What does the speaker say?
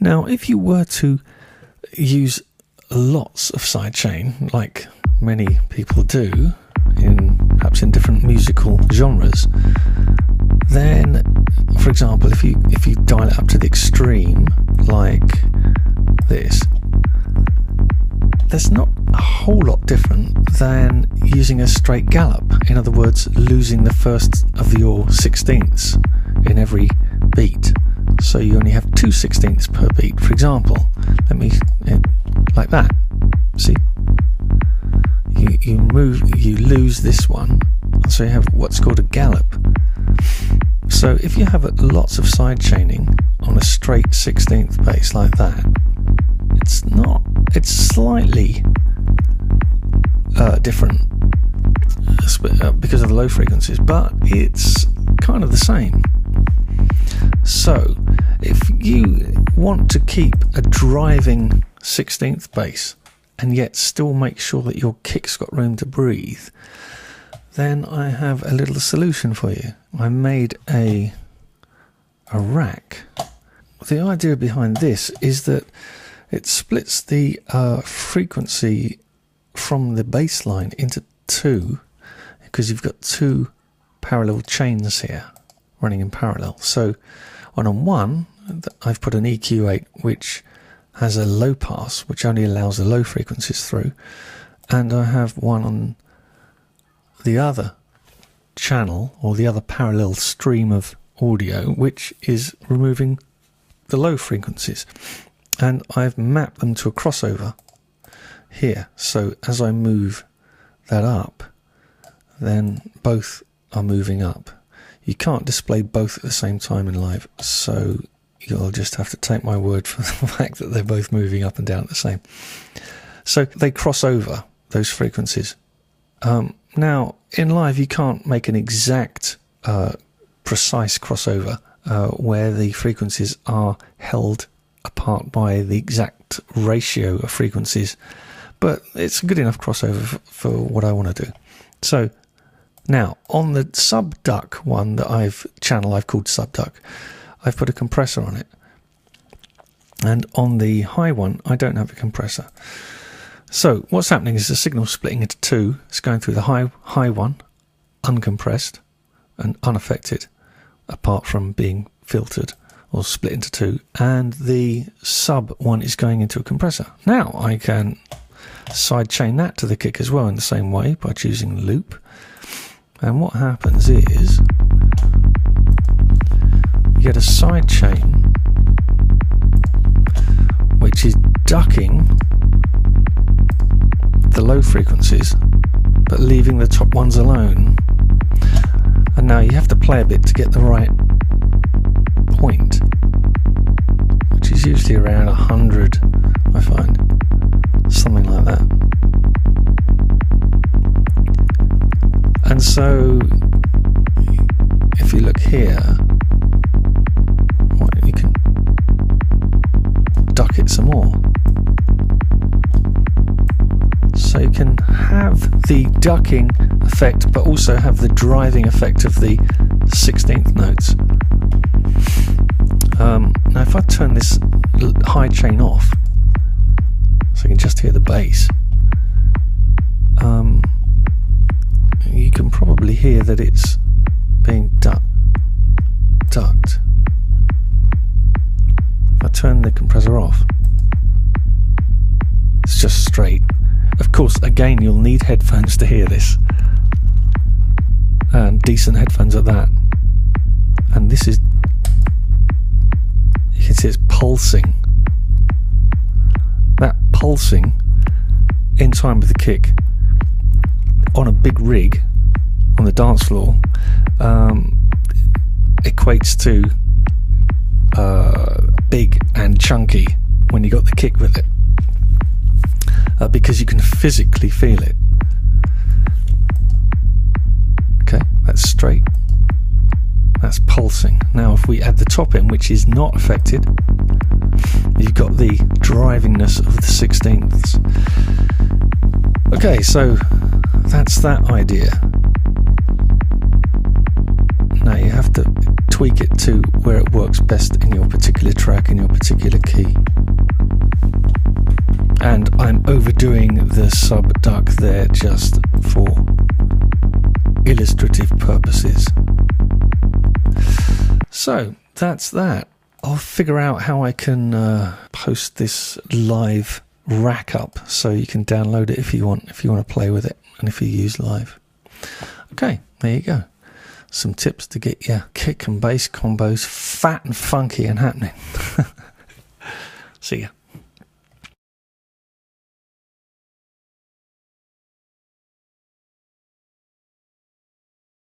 Now, if you were to use lots of sidechain, like many people do, perhaps in different musical genres, then, for example, if you dial it up to the extreme, like this, there's not a whole lot different than using a straight gallop. In other words, losing the first of your sixteenths in every beat. So you only have 2 sixteenths per beat. For example, like that. See? You lose this one, so you have what's called a gallop. So if you have lots of side chaining on a straight 16th bass like that, it's slightly different because of the low frequencies, but it's kind of the same. So if you want to keep a driving 16th bass and yet still make sure that your kick's got room to breathe, then I have a little solution for you. I made a rack. The idea behind this is that it splits the frequency from the bass line into 2, because you've got 2 parallel chains here running in parallel. So on one, I've put an EQ8 which has a low pass, which only allows the low frequencies through, and I have one on the other channel, or the other parallel stream of audio, which is removing the low frequencies, and I've mapped them to a crossover here. So as I move that up, then both are moving up. You can't display both at the same time in live, so you'll just have to take my word for the fact that they're both moving up and down at the same. So they cross over, those frequencies. Now, in live, you can't make an exact, precise crossover where the frequencies are held apart by the exact ratio of frequencies, but it's a good enough crossover for what I want to do. So now, on the sub-duck one that I've called sub-duck, I've put a compressor on it. And on the high one, I don't have a compressor. So what's happening is the signal splitting into 2. It's going through the high one, uncompressed and unaffected, apart from being filtered or split into 2. And the sub one is going into a compressor. Now I can sidechain that to the kick as well in the same way by choosing loop. And what happens is you get a side chain which is ducking the low frequencies but leaving the top ones alone. And now you have to play a bit to get the right point, which is usually around 100, I find, something like that. And so if you look here, you can duck it some more. So you can have the ducking effect, but also have the driving effect of the 16th notes. Now if I turn this high chain off, so you can just hear the bass, you can probably hear that it's being ducked. If I turn the compressor off, it's just straight. Of course, again, you'll need headphones to hear this, and decent headphones at that. And this is, you can see it's pulsing. That pulsing in time with the kick on a big rig on the dance floor equates to big and chunky when you got the kick with it, because you can physically feel it. Okay, that's straight, that's pulsing. Now if we add the top in, which is not affected, you've got the drivingness of the 16ths. Okay, so that's that idea. Now you have to tweak it to where it works best in your particular track, in your particular key. And I'm overdoing the sub-duck there just for illustrative purposes. So that's that. I'll figure out how I can post this live rack up so you can download it if you want to play with it and if you use live. Okay, there you go. Some tips to get your kick and bass combos fat and funky and happening. See ya.